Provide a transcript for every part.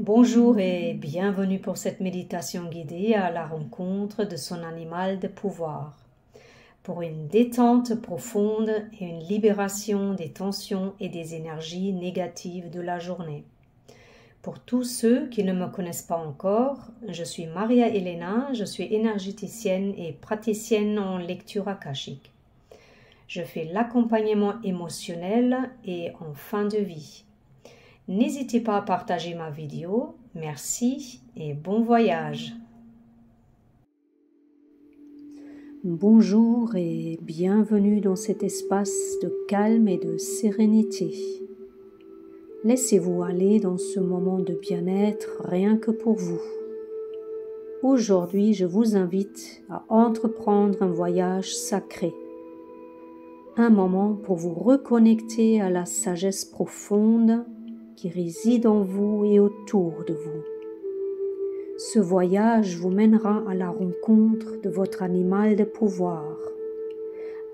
Bonjour et bienvenue pour cette méditation guidée à la rencontre de son animal de pouvoir, pour une détente profonde et une libération des tensions et des énergies négatives de la journée. Pour tous ceux qui ne me connaissent pas encore, je suis Maria Elena, je suis énergéticienne et praticienne en lecture akashique. Je fais l'accompagnement émotionnel et en fin de vie. N'hésitez pas à partager ma vidéo. Merci et bon voyage. Bonjour et bienvenue dans cet espace de calme et de sérénité. Laissez-vous aller dans ce moment de bien-être rien que pour vous. Aujourd'hui, je vous invite à entreprendre un voyage sacré. Un moment pour vous reconnecter à la sagesse profonde qui réside en vous et autour de vous. Ce voyage vous mènera à la rencontre de votre animal de pouvoir,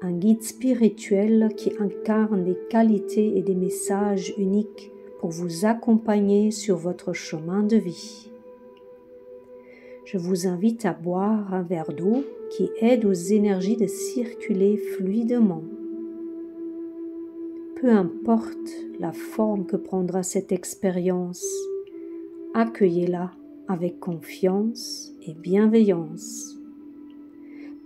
un guide spirituel qui incarne des qualités et des messages uniques pour vous accompagner sur votre chemin de vie. Je vous invite à boire un verre d'eau qui aide aux énergies de circuler fluidement. Peu importe la forme que prendra cette expérience, accueillez-la avec confiance et bienveillance.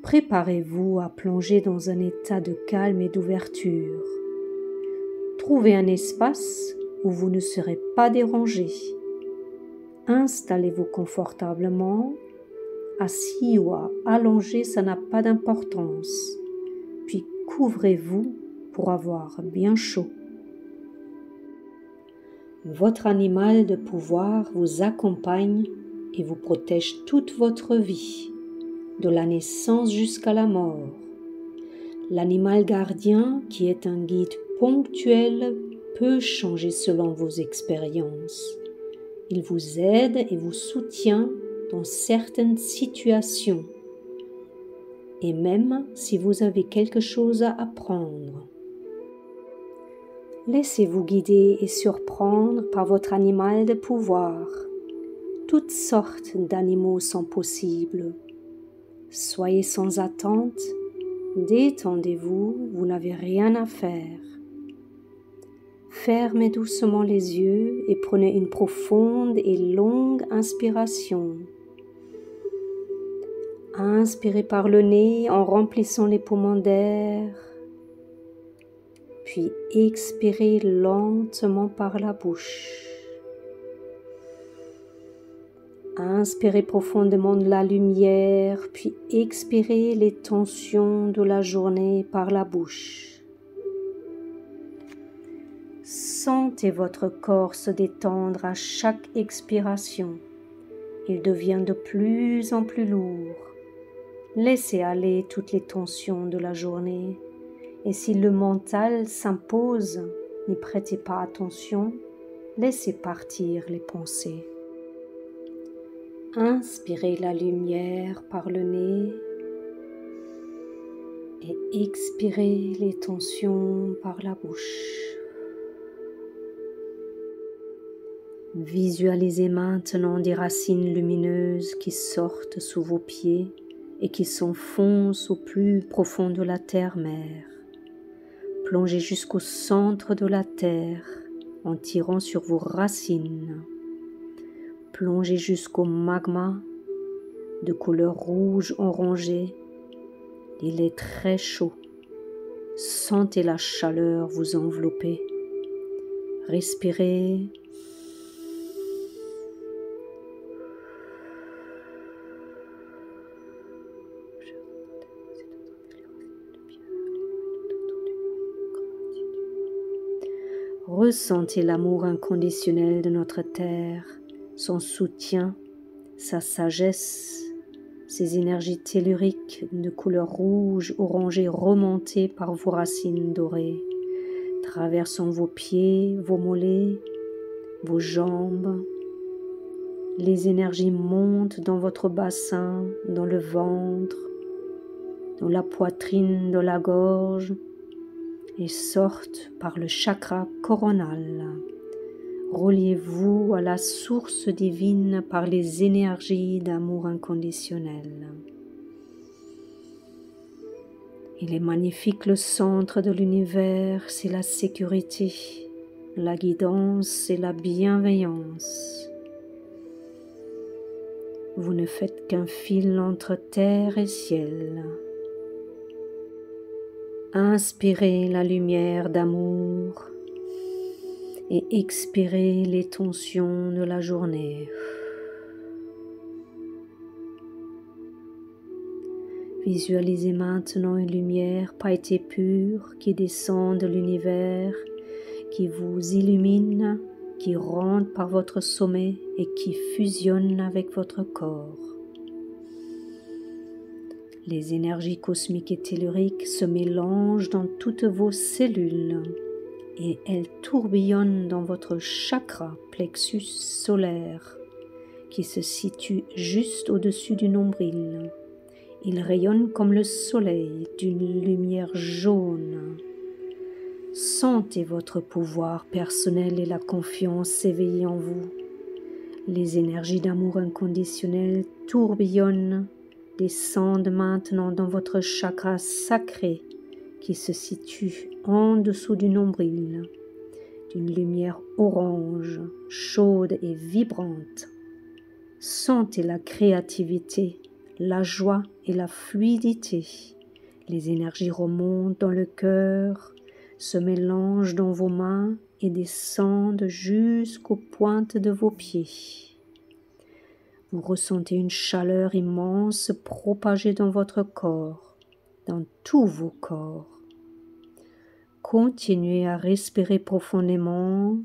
Préparez-vous à plonger dans un état de calme et d'ouverture. Trouvez un espace où vous ne serez pas dérangé. Installez-vous confortablement, assis ou allongé, ça n'a pas d'importance. Puis couvrez-vous pour avoir bien chaud. Votre animal de pouvoir vous accompagne et vous protège toute votre vie, de la naissance jusqu'à la mort. L'animal gardien, qui est un guide ponctuel, peut changer selon vos expériences. Il vous aide et vous soutient dans certaines situations, et même si vous avez quelque chose à apprendre. Laissez-vous guider et surprendre par votre animal de pouvoir. Toutes sortes d'animaux sont possibles. Soyez sans attente, détendez-vous, vous n'avez rien à faire. Fermez doucement les yeux et prenez une profonde et longue inspiration. Inspirez par le nez en remplissant les poumons d'air. Puis expirez lentement par la bouche. Inspirez profondément de la lumière, puis expirez les tensions de la journée par la bouche. Sentez votre corps se détendre à chaque expiration. Il devient de plus en plus lourd. Laissez aller toutes les tensions de la journée. Et si le mental s'impose, n'y prêtez pas attention, laissez partir les pensées. Inspirez la lumière par le nez et expirez les tensions par la bouche. Visualisez maintenant des racines lumineuses qui sortent sous vos pieds et qui s'enfoncent au plus profond de la terre-mère. Plongez jusqu'au centre de la terre en tirant sur vos racines. Plongez jusqu'au magma de couleur rouge orangé. Il est très chaud. Sentez la chaleur vous envelopper. Respirez. Ressentez l'amour inconditionnel de notre terre, son soutien, sa sagesse, ses énergies telluriques de couleur rouge orangée remontées par vos racines dorées, traversant vos pieds, vos mollets, vos jambes. Les énergies montent dans votre bassin, dans le ventre, dans la poitrine, dans la gorge, et sortent par le chakra coronal, Reliez-vous à la source divine par les énergies d'amour inconditionnel. Il est magnifique, le centre de l'univers, c'est la sécurité, la guidance et la bienveillance. Vous ne faites qu'un fil entre terre et ciel. Inspirez la lumière d'amour et expirez les tensions de la journée. Visualisez maintenant une lumière pailletée pure qui descend de l'univers, qui vous illumine, qui rentre par votre sommet et qui fusionne avec votre corps. Les énergies cosmiques et telluriques se mélangent dans toutes vos cellules et elles tourbillonnent dans votre chakra plexus solaire qui se situe juste au-dessus du nombril. Il rayonne comme le soleil d'une lumière jaune. Sentez votre pouvoir personnel et la confiance s'éveiller en vous. Les énergies d'amour inconditionnel tourbillonnent, descendent maintenant dans votre chakra sacré qui se situe en dessous du nombril, d'une lumière orange, chaude et vibrante. Sentez la créativité, la joie et la fluidité. Les énergies remontent dans le cœur, se mélangent dans vos mains et descendent jusqu'aux pointes de vos pieds. Vous ressentez une chaleur immense se propager dans votre corps, dans tous vos corps. Continuez à respirer profondément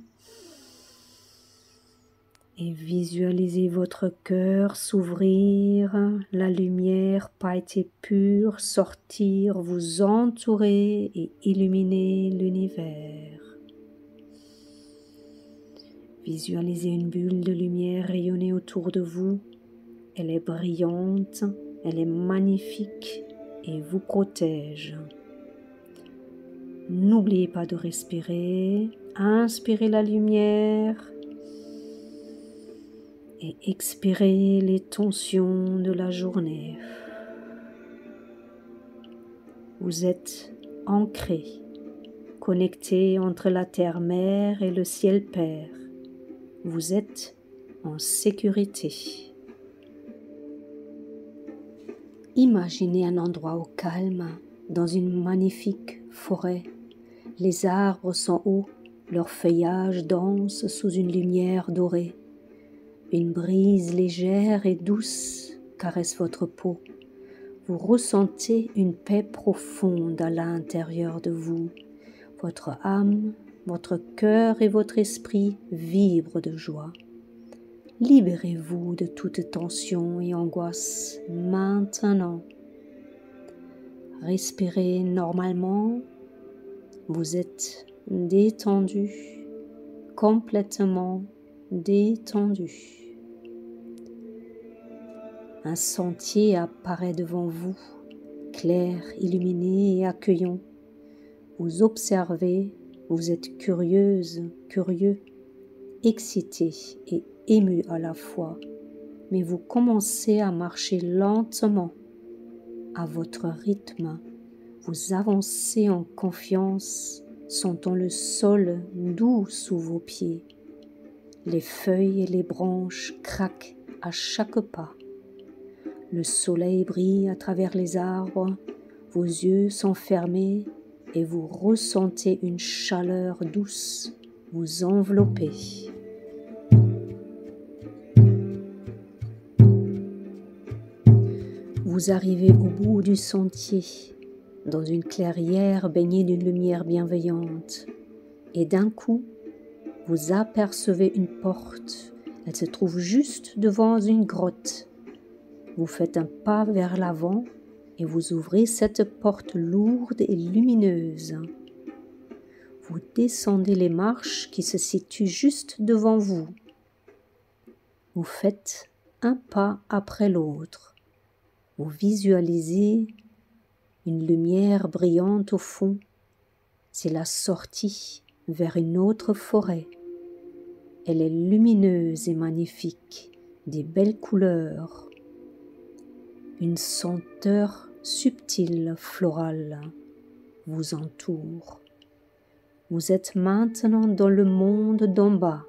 et visualisez votre cœur s'ouvrir, la lumière pailletée pure sortir, vous entourer et illuminer l'univers. Visualisez une bulle de lumière rayonner autour de vous. Elle est brillante, elle est magnifique et vous protège. N'oubliez pas de respirer, inspirez la lumière et expirez les tensions de la journée. Vous êtes ancré, connecté entre la terre-mère et le ciel-père. Vous êtes en sécurité. Imaginez un endroit au calme, dans une magnifique forêt. Les arbres sont hauts, leur feuillage danse sous une lumière dorée. Une brise légère et douce caresse votre peau. Vous ressentez une paix profonde à l'intérieur de vous. Votre âme, votre cœur et votre esprit vibrent de joie. Libérez-vous de toute tension et angoisse maintenant. Respirez normalement. Vous êtes détendu, complètement détendu. Un sentier apparaît devant vous, clair, illuminé et accueillant. Vous observez, vous êtes curieuse, curieux, excité et ému à la fois, mais vous commencez à marcher lentement, à votre rythme. Vous avancez en confiance, sentant le sol doux sous vos pieds. Les feuilles et les branches craquent à chaque pas. Le soleil brille à travers les arbres, vos yeux sont fermés et vous ressentez une chaleur douce vous envelopper. Vous arrivez au bout du sentier, dans une clairière baignée d'une lumière bienveillante, et d'un coup, vous apercevez une porte. Elle se trouve juste devant une grotte. Vous faites un pas vers l'avant et vous ouvrez cette porte lourde et lumineuse. Vous descendez les marches qui se situent juste devant vous. Vous faites un pas après l'autre. Vous visualisez une lumière brillante au fond. C'est la sortie vers une autre forêt. Elle est lumineuse et magnifique, des belles couleurs. Une senteur subtile, florale, vous entoure. Vous êtes maintenant dans le monde d'en bas,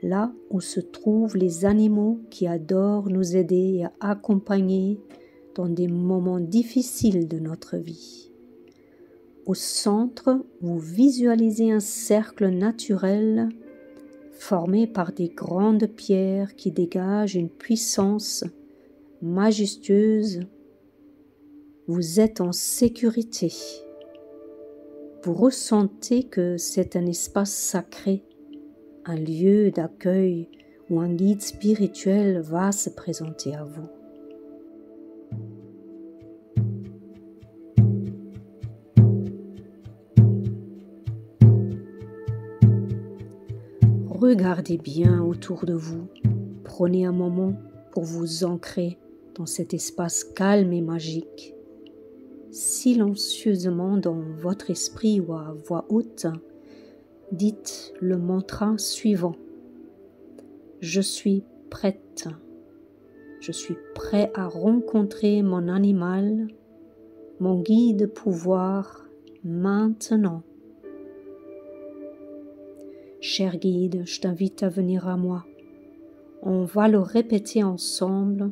là où se trouvent les animaux qui adorent nous aider et accompagner dans des moments difficiles de notre vie. Au centre, vous visualisez un cercle naturel formé par des grandes pierres qui dégagent une puissance majestueuse. Vous êtes en sécurité. Vous ressentez que c'est un espace sacré, un lieu d'accueil où un guide spirituel va se présenter à vous. Regardez bien autour de vous. Prenez un moment pour vous ancrer dans cet espace calme et magique. Silencieusement dans votre esprit ou à voix haute, dites le mantra suivant. Je suis prête. Je suis prêt à rencontrer mon animal, mon guide pouvoir, maintenant. Cher guide, je t'invite à venir à moi. On va le répéter ensemble.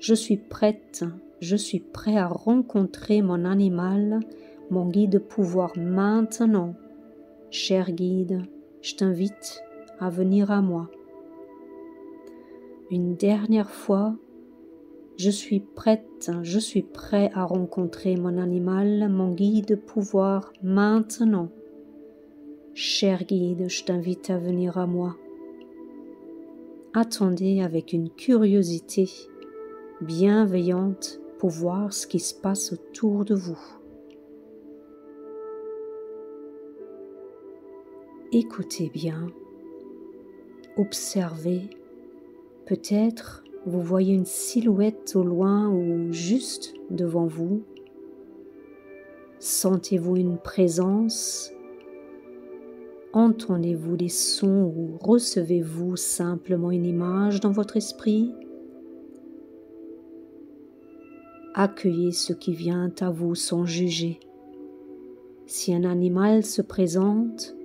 Je suis prête, je suis prêt à rencontrer mon animal, mon guide pouvoir maintenant. Cher guide, je t'invite à venir à moi. Une dernière fois, je suis prête, je suis prêt à rencontrer mon animal, mon guide pouvoir maintenant. Cher guide, je t'invite à venir à moi. Attendez avec une curiosité bienveillante pour voir ce qui se passe autour de vous. Écoutez bien, observez, peut-être vous voyez une silhouette au loin ou juste devant vous. Sentez-vous une présence? Entendez-vous des sons ou recevez-vous simplement une image dans votre esprit? Accueillez ce qui vient à vous sans juger. Si un animal se présente,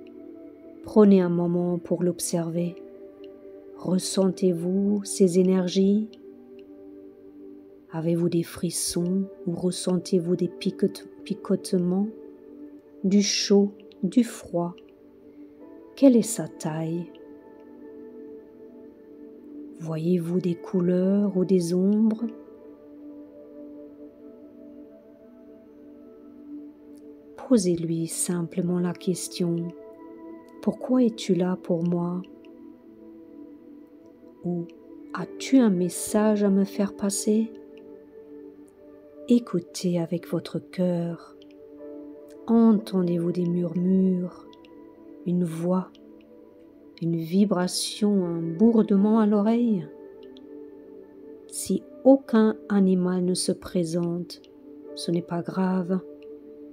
prenez un moment pour l'observer. Ressentez-vous ces énergies? Avez-vous des frissons ou ressentez-vous des picotements, du chaud, du froid? Quelle est sa taille? Voyez-vous des couleurs ou des ombres? Posez-lui simplement la question « Pourquoi es-tu là pour moi ?» ou « As-tu un message à me faire passer ?» Écoutez avec votre cœur. Entendez-vous des murmures, une voix, une vibration, un bourdement à l'oreille? Si aucun animal ne se présente, ce n'est pas grave.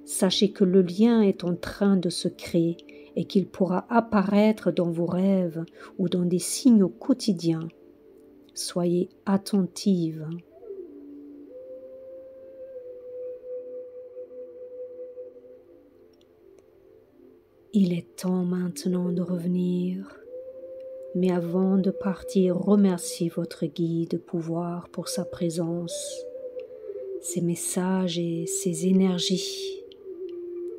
Sachez que le lien est en train de se créer et qu'il pourra apparaître dans vos rêves ou dans des signaux quotidiens. Soyez attentive. Il est temps maintenant de revenir, mais avant de partir, remerciez votre guide pouvoir pour sa présence, ses messages et ses énergies.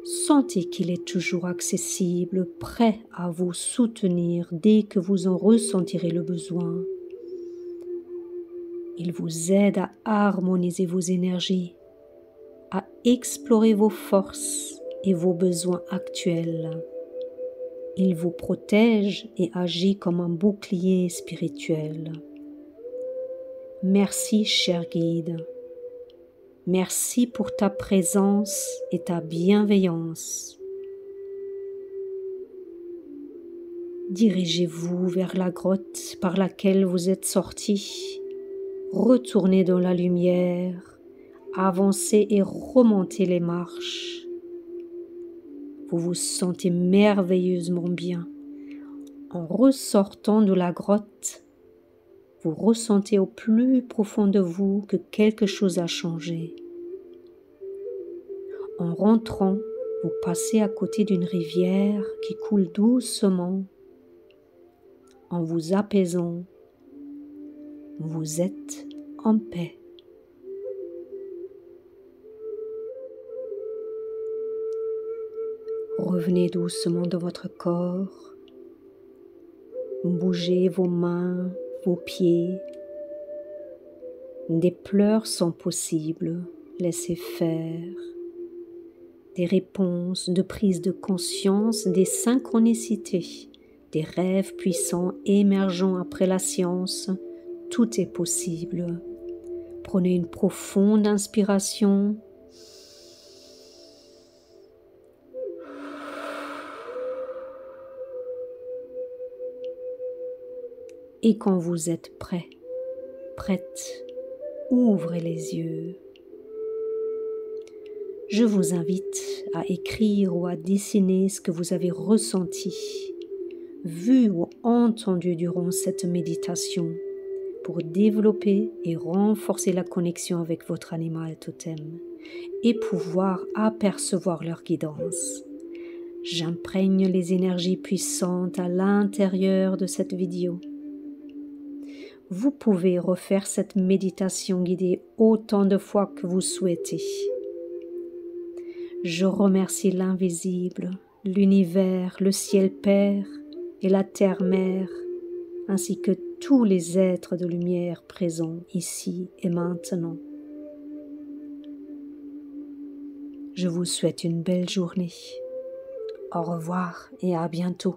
Sentez qu'il est toujours accessible, prêt à vous soutenir dès que vous en ressentirez le besoin. Il vous aide à harmoniser vos énergies, à explorer vos forces et vos besoins actuels. Il vous protège et agit comme un bouclier spirituel. Merci, cher guide. Merci pour ta présence et ta bienveillance. Dirigez-vous vers la grotte par laquelle vous êtes sorti. Retournez dans la lumière, avancez et remontez les marches. Vous vous sentez merveilleusement bien. En ressortant de la grotte, vous ressentez au plus profond de vous que quelque chose a changé. En rentrant, vous passez à côté d'une rivière qui coule doucement. En vous apaisant, vous êtes en paix. Revenez doucement dans votre corps. Bougez vos mains, vos pieds. Des pleurs sont possibles, laissez faire. Des réponses, de prise de conscience, des synchronicités, des rêves puissants émergeant après la séance, tout est possible. Prenez une profonde inspiration. Et quand vous êtes prêt, prête, ouvrez les yeux. Je vous invite à écrire ou à dessiner ce que vous avez ressenti, vu ou entendu durant cette méditation pour développer et renforcer la connexion avec votre animal totem et pouvoir apercevoir leur guidance. J'imprègne les énergies puissantes à l'intérieur de cette vidéo. Vous pouvez refaire cette méditation guidée autant de fois que vous souhaitez. Je remercie l'invisible, l'univers, le ciel Père et la terre Mère, ainsi que tous les êtres de lumière présents ici et maintenant. Je vous souhaite une belle journée. Au revoir et à bientôt.